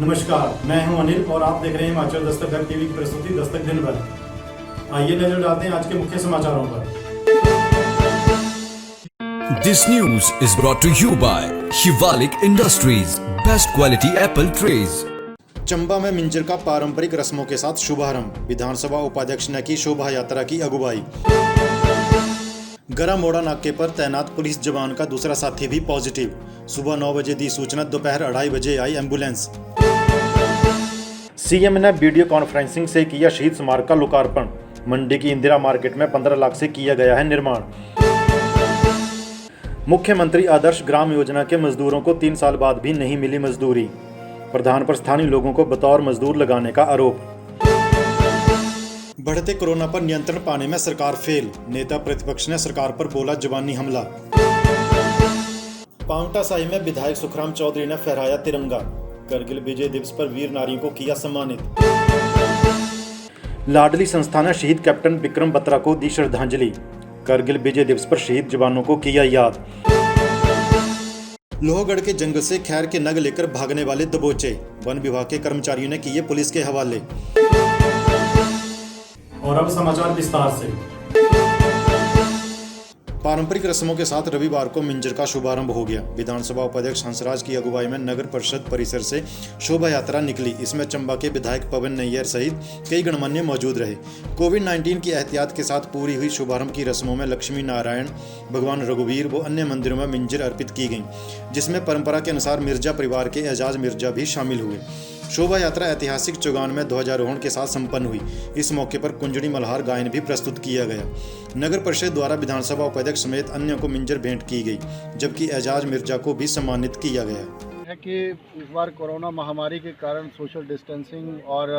नमस्कार, मैं हूं अनिल और आप देख रहे हैं हिमाचल दस्तक वेब टीवी की प्रस्तुति दस्तक दिन भर। आइए नजर डालते हैं आज के मुख्य समाचारों पर। This news is brought to you by Shivalik Industries, best quality apple trays. Chamba में मिंजर का पारंपरिक रस्मों के साथ शुभारंभ। विधानसभा उपाध्यक्ष ने की शोभा यात्रा की अगुवाई। गरा मोड़ा नाके पर तैनात पुलिस जवान का दूसरा साथी भी पॉजिटिव। सुबह 9 बजे दी सूचना, दोपहर 2:30 बजे आई एम्बुलेंस। सीएम ने वीडियो कॉन्फ्रेंसिंग से किया शहीद स्मारक का लोकार्पण। मंडी की इंदिरा मार्केट में 15 लाख से किया गया है निर्माण। मुख्यमंत्री आदर्श ग्राम योजना के मजदूरों को 3 साल बाद भी नहीं मिली मजदूरी। प्रधान पर स्थानीय लोगों को बतौर मजदूर लगाने का आरोप। बढ़ते कोरोना पर नियंत्रण पाने में सरकार फेल। नेता प्रतिपक्ष ने सरकार पर बोला जवानी हमला। पांवटा साहिब में विधायक सुखराम चौधरी ने फहराया तिरंगा। करगिल विजय दिवस पर वीर नारियों को किया सम्मानित। लाडली संस्था ने शहीद कैप्टन विक्रम बत्रा को दी श्रद्धांजलि। करगिल विजय दिवस पर शहीद जवानों को किया याद। लोहगढ़ के जंगल से खैर के नग लेकर भागने वाले दबोचे। वन विभाग के कर्मचारियों ने किए पुलिस के हवाले। और अब समाचार विस्तार से। पारंपरिक रस्मों के साथ रविवार को मिंजर का शुभारंभ हो गया। विधानसभा उपाध्यक्ष हंसराज की अगुवाई में नगर परिषद परिसर से शोभा यात्रा निकली। इसमें चंबा के विधायक पवन नैयर सहित कई गणमान्य मौजूद रहे। कोविड-19 की एहतियात के साथ पूरी हुई शुभारंभ की रस्मों में लक्ष्मी नारायण, भगवान रघुवीर व अन्य मंदिरों में मिंजर अर्पित की गई, जिसमें परंपरा के अनुसार मिर्जा परिवार के एजाज मिर्जा भी शामिल हुए। शोभा यात्रा ऐतिहासिक चौगान में ध्वजारोहण के साथ संपन्न हुई। इस मौके पर कुंजड़ी मल्हार गायन भी प्रस्तुत किया गया। नगर परिषद द्वारा विधानसभा उपाध्यक्ष समेत अन्य को मिंजर भेंट की गई, जबकि एजाज मिर्जा को भी सम्मानित किया गया। है कि इस बार कोरोना महामारी के कारण सोशल डिस्टेंसिंग और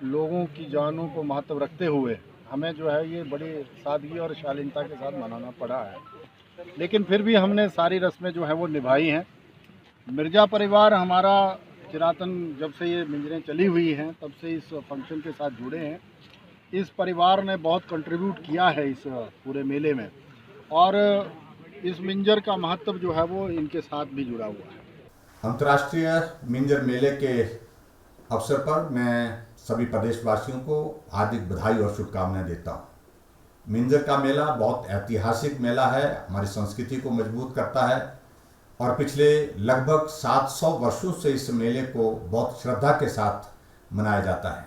लोगों की जानों को महत्व रखते हुए हमें जो है ये बड़ी सादगी और शालीनता के साथ मनाना पड़ा है, लेकिन फिर भी हमने सारी रस्में जो है वो निभाई हैं। मिर्जा परिवार हमारा चिरातन जब से ये मिंजरें चली हुई हैं तब से इस फंक्शन के साथ जुड़े हैं। इस परिवार ने बहुत कंट्रीब्यूट किया है इस पूरे मेले में, और इस मिंजर का महत्व जो है वो इनके साथ भी जुड़ा हुआ है। अंतर्राष्ट्रीय मिंजर मेले के अवसर पर मैं सभी प्रदेशवासियों को हार्दिक बधाई और शुभकामनाएं देता हूं। मिंजर का मेला बहुत ऐतिहासिक मेला है, हमारी संस्कृति को मजबूत करता है और पिछले लगभग 700 वर्षों से इस मेले को बहुत श्रद्धा के साथ मनाया जाता है।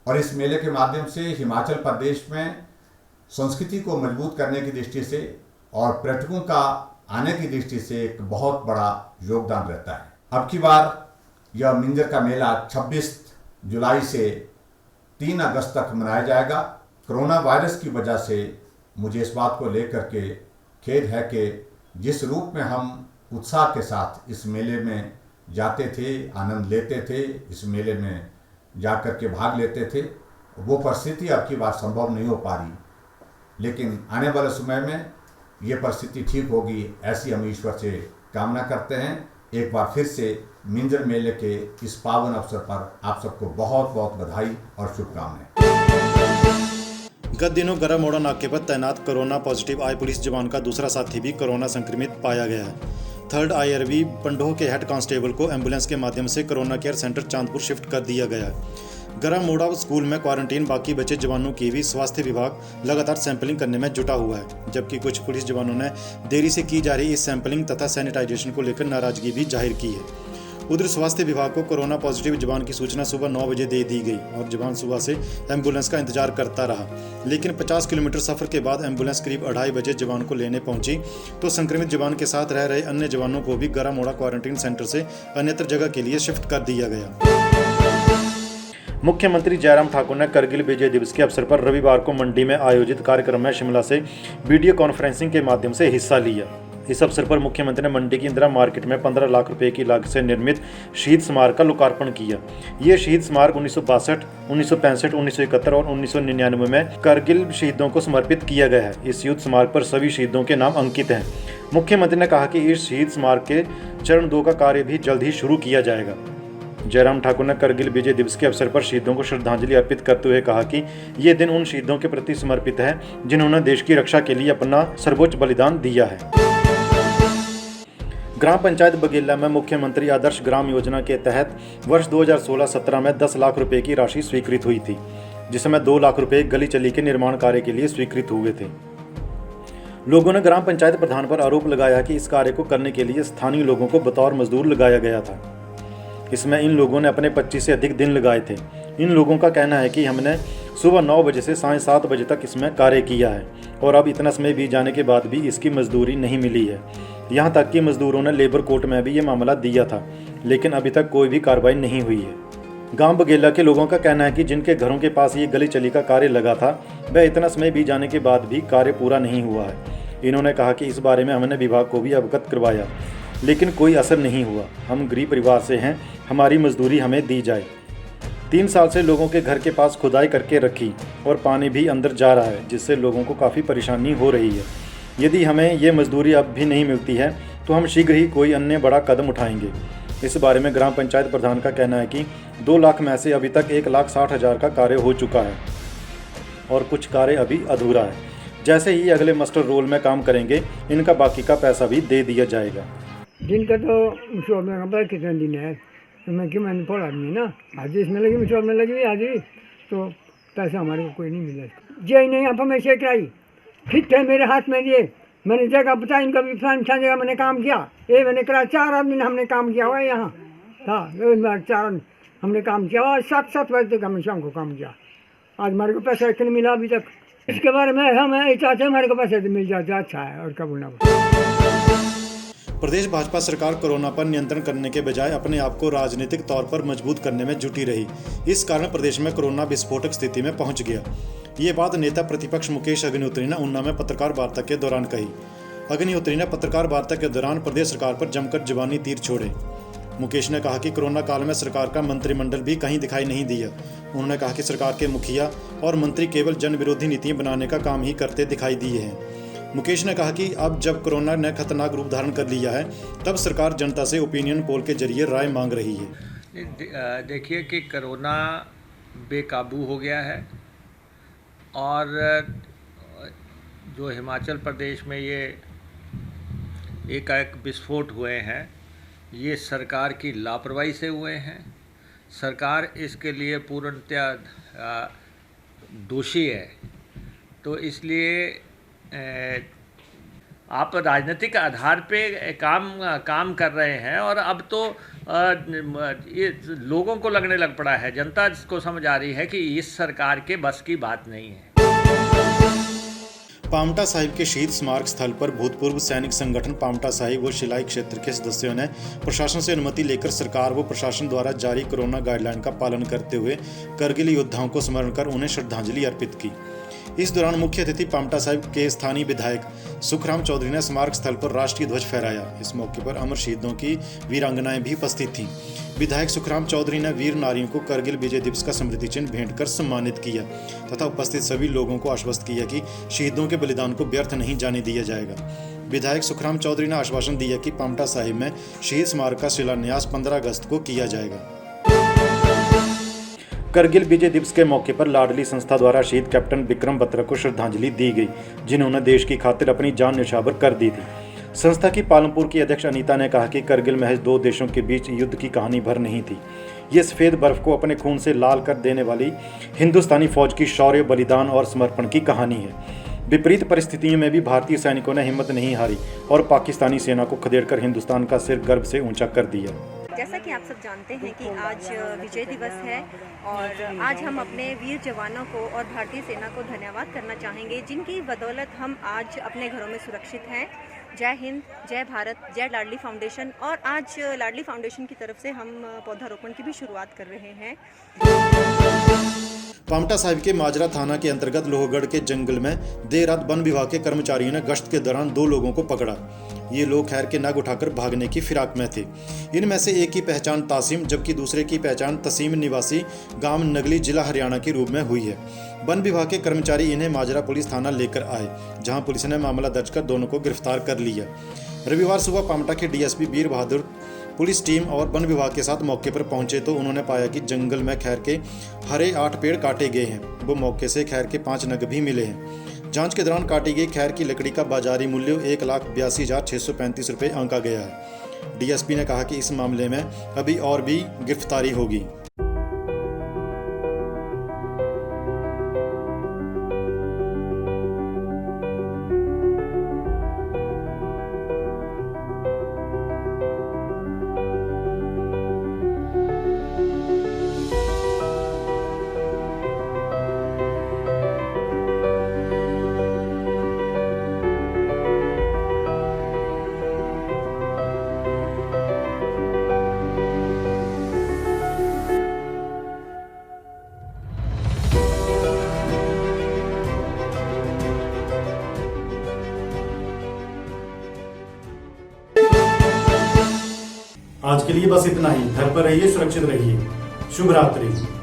और इस मेले के माध्यम से हिमाचल प्रदेश में संस्कृति को मजबूत करने की दृष्टि से और पर्यटकों का आने की दृष्टि से एक बहुत बड़ा योगदान रहता है। अब की बार यह मिंजर का मेला 26 जुलाई से 3 अगस्त तक मनाया जाएगा। कोरोना वायरस की वजह से मुझे इस बात को लेकर के खेद है कि जिस रूप में हम उत्साह के साथ इस मेले में जाते थे, आनंद लेते थे, इस मेले में जाकर के भाग लेते थे, वो परिस्थिति अब की बार संभव नहीं हो पा रही। लेकिन आने वाले समय में ये परिस्थिति ठीक होगी, ऐसी हम ईश्वर से कामना करते हैं। एक बार फिर से मिंजर मेले के इस पावन अवसर पर आप सबको बहुत बहुत बधाई और शुभकामनाएं। गत दिनों गरा मोड़ा नाके पर तैनात कोरोना पॉजिटिव आए पुलिस जवान का दूसरा साथी भी कोरोना संक्रमित पाया गया है। 3rd IRV पंडोह के हेड कांस्टेबल को एम्बुलेंस के माध्यम से corona care centre Chandpur shift कर दिया गया है। गरा मोड़ा स्कूल में क्वारंटीन बाकी बचे जवानों की भी स्वास्थ्य विभाग लगातार सैंपलिंग करने में जुटा हुआ है, जबकि कुछ पुलिस जवानों ने देरी से की जा रही इस सैंपलिंग तथा सैनिटाइजेशन को लेकर नाराजगी भी जाहिर की है। उधर स्वास्थ्य विभाग को कोरोना पॉजिटिव जवान की सूचना सुबह 9 बजे दे दी गई और जवान सुबह से एम्बुलेंस का इंतजार करता रहा, लेकिन 50 किलोमीटर सफर के बाद एम्बुलेंस करीब 2:30 बजे जवान को लेने पहुंची तो संक्रमित जवान के साथ रह रहे अन्य जवानों को भी गरा मोड़ा क्वारंटीन सेंटर से अन्यत्र जगह के लिए शिफ्ट कर दिया गया। मुख्यमंत्री जयराम ठाकुर ने करगिल विजय दिवस के अवसर पर रविवार को मंडी में आयोजित कार्यक्रम में शिमला से वीडियो कॉन्फ्रेंसिंग के माध्यम से हिस्सा लिया। इस अवसर पर मुख्यमंत्री ने मंडी की इंदिरा मार्केट में 15 लाख रुपए की लागत से निर्मित शहीद स्मारक का लोकार्पण किया। ये शहीद स्मारक 1962, 1965, 1971 और 1999 में करगिल शहीदों को समर्पित किया गया है। इस युद्ध स्मारक पर सभी शहीदों के नाम अंकित हैं। मुख्यमंत्री ने कहा कि इस शहीद स्मारक के चरण 2 का कार्य भी जल्द ही शुरू किया जाएगा। जयराम ठाकुर ने करगिल विजय दिवस के अवसर पर शहीदों को श्रद्धांजलि अर्पित करते हुए कहा कि ये दिन उन शहीदों के प्रति समर्पित है जिन्होंने देश की रक्षा के लिए अपना सर्वोच्च बलिदान दिया है। ग्राम पंचायत बघेला में मुख्यमंत्री आदर्श ग्राम योजना के तहत वर्ष 2016-17 में 10 लाख रुपए की राशि स्वीकृत हुई थी, जिसमें 2 लाख रुपए गली चली के निर्माण कार्य के लिए स्वीकृत हुए थे। लोगों ने ग्राम पंचायत प्रधान पर आरोप लगाया कि इस कार्य को करने के लिए स्थानीय लोगों को बतौर मजदूर लगाया गया था। इसमें इन लोगों ने अपने 25 से अधिक दिन लगाए थे। इन लोगों का कहना है कि हमने सुबह 9 बजे से साढ़े 7 बजे तक इसमें कार्य किया है और अब इतना समय बीत जाने के बाद भी इसकी मजदूरी नहीं मिली है। यहाँ तक कि मजदूरों ने लेबर कोर्ट में भी ये मामला दिया था, लेकिन अभी तक कोई भी कार्रवाई नहीं हुई है। गांव बघेला के लोगों का कहना है कि जिनके घरों के पास ये गली चली का कार्य लगा था, वह इतना समय बीत जाने के बाद भी कार्य पूरा नहीं हुआ है। इन्होंने कहा कि इस बारे में हमने विभाग को भी अवगत करवाया, लेकिन कोई असर नहीं हुआ। हम गरीब परिवार से हैं, हमारी मजदूरी हमें दी जाए। 3 साल से लोगों के घर के पास खुदाई करके रखी और पानी भी अंदर जा रहा है, जिससे लोगों को काफ़ी परेशानी हो रही है। यदि हमें ये मजदूरी अब भी नहीं मिलती है तो हम शीघ्र ही कोई अन्य बड़ा कदम उठाएंगे। इस बारे में ग्राम पंचायत प्रधान का कहना है कि 2 लाख में से अभी तक 1,60,000 का कार्य हो चुका है और कुछ कार्य अभी अधूरा है। जैसे ही अगले मास्टर रोल में काम करेंगे, इनका बाकी का पैसा भी दे दिया जाएगा। दिन का तो शॉप में खबर कितने दिन है तो मैं क्यों मैंने पढ़ा नहीं ना, आज इसमें लगी शॉप में लगी आज तो पैसा हमारे को कोई नहीं मिला। जी नहीं आप हमें से कराई ठीक है मेरे हाथ में दिए, मैंने जगह बता इनका भी फलान जगह मैंने काम किया, ये मैंने करा 4 आदमी ने हमने काम किया हुआ यहाँ था, 4 हमने काम किया हुआ 7 बजे तक हमने शाम को काम किया। आज हमारे को पैसा नहीं मिला अभी तक। इसके बारे में हम चाहते हैं हमारे को पैसे मिल जाते अच्छा है और क्या बोलना। प्रदेश भाजपा सरकार कोरोना पर नियंत्रण करने के बजाय अपने आप को राजनीतिक तौर पर मजबूत करने में जुटी रही। इस कारण प्रदेश में कोरोना विस्फोटक स्थिति में पहुंच गया। ये बात नेता प्रतिपक्ष मुकेश अग्निहोत्री ने ऊना में पत्रकार वार्ता के दौरान कही। अग्निहोत्री ने पत्रकार वार्ता के दौरान प्रदेश सरकार पर जमकर जुबानी तीर छोड़े। मुकेश ने कहा कि कोरोना काल में सरकार का मंत्रिमंडल भी कहीं दिखाई नहीं दिया। उन्होंने कहा कि सरकार के मुखिया और मंत्री केवल जन विरोधी नीतियां बनाने का काम ही करते दिखाई दिए हैं। मुकेश ने कहा कि अब जब कोरोना ने खतरनाक रूप धारण कर लिया है, तब सरकार जनता से ओपिनियन पोल के जरिए राय मांग रही है। देखिए कि कोरोना बेकाबू हो गया है और जो हिमाचल प्रदेश में ये एकाएक विस्फोट हुए हैं, ये सरकार की लापरवाही से हुए हैं। सरकार इसके लिए पूर्णतः दोषी है। तो इसलिए आप राजनीतिक आधार पे काम कर रहे हैं और अब तो ये लोगों को लगने लग पड़ा है, जनता को समझ आ रही है कि इस सरकार के बस की बात नहीं है। पांवटा साहिब के शहीद स्मारक स्थल पर भूतपूर्व सैनिक संगठन पांवटा साहिब व शिलाई क्षेत्र के सदस्यों ने प्रशासन से अनुमति लेकर सरकार व प्रशासन द्वारा जारी कोरोना गाइडलाइन का पालन करते हुए करगिल योद्धाओं को स्मरण कर उन्हें श्रद्धांजलि अर्पित की। इस दौरान मुख्य अतिथि पांवटा साहिब के स्थानीय विधायक सुखराम चौधरी ने स्मारक स्थल पर राष्ट्रीय ध्वज फहराया। इस मौके पर अमर शहीदों की वीरांगनाएं भी उपस्थित थीं। विधायक सुखराम चौधरी ने वीर नारियों को करगिल विजय दिवस का स्मृति चिन्ह भेंट कर सम्मानित किया तथा उपस्थित सभी लोगों को आश्वस्त किया कि शहीदों के बलिदान को व्यर्थ नहीं जाने दिया जाएगा। विधायक सुखराम चौधरी ने आश्वासन दिया कि पांवटा साहिब में शहीद स्मारक का शिलान्यास 15 अगस्त को किया जाएगा। करगिल विजय दिवस के मौके पर लाडली संस्था द्वारा शहीद कैप्टन विक्रम बत्रा को श्रद्धांजलि दी गई, जिन्होंने देश की खातिर अपनी जान न्यौछावर कर दी थी। संस्था की पालमपुर की अध्यक्ष अनीता ने कहा कि करगिल महज 2 देशों के बीच युद्ध की कहानी भर नहीं थी। ये सफ़ेद बर्फ को अपने खून से लाल कर देने वाली हिंदुस्तानी फौज की शौर्य, बलिदान और समर्पण की कहानी है। विपरीत परिस्थितियों में भी भारतीय सैनिकों ने हिम्मत नहीं हारी और पाकिस्तानी सेना को खदेड़कर हिंदुस्तान का सिर गर्व से ऊंचा कर दिया। जैसा कि आप सब जानते हैं कि आज विजय दिवस है और आज हम अपने वीर जवानों को और भारतीय सेना को धन्यवाद करना चाहेंगे, जिनकी बदौलत हम आज अपने घरों में सुरक्षित हैं। जय हिंद, जय भारत, जय लाडली फाउंडेशन। और आज लाडली फाउंडेशन की तरफ से हम पौधारोपण की भी शुरुआत कर रहे हैं। पांवटा साहिब के माजरा थाना के अंतर्गत लोहगढ़ के जंगल में देर रात वन विभाग के कर्मचारियों ने गश्त के दौरान 2 लोगों को पकड़ा। ये लोग खैर के नग उठाकर भागने की फिराक में थे। इनमें से एक की पहचान तासिम जबकि दूसरे की पहचान तसीम निवासी गांव नगली जिला हरियाणा के रूप में हुई है। वन विभाग के कर्मचारी इन्हें माजरा पुलिस थाना लेकर आए, जहां पुलिस ने मामला दर्ज कर दोनों को गिरफ्तार कर लिया। रविवार सुबह पांवटा के डीएसपी वीर बहादुर पुलिस टीम और वन विभाग के साथ मौके पर पहुंचे तो उन्होंने पाया कि जंगल में खैर के हरे 8 पेड़ काटे गए हैं। वो मौके से खैर के 5 नग भी मिले हैं। जांच के दौरान काटी गई खैर की लकड़ी का बाजारी मूल्य 1,82,635 रुपये आंका गया है। डीएसपी ने कहा कि इस मामले में अभी और भी गिरफ्तारी होगी। आज के लिए बस इतना ही। घर पर रहिए, सुरक्षित रहिए। शुभ रात्रि।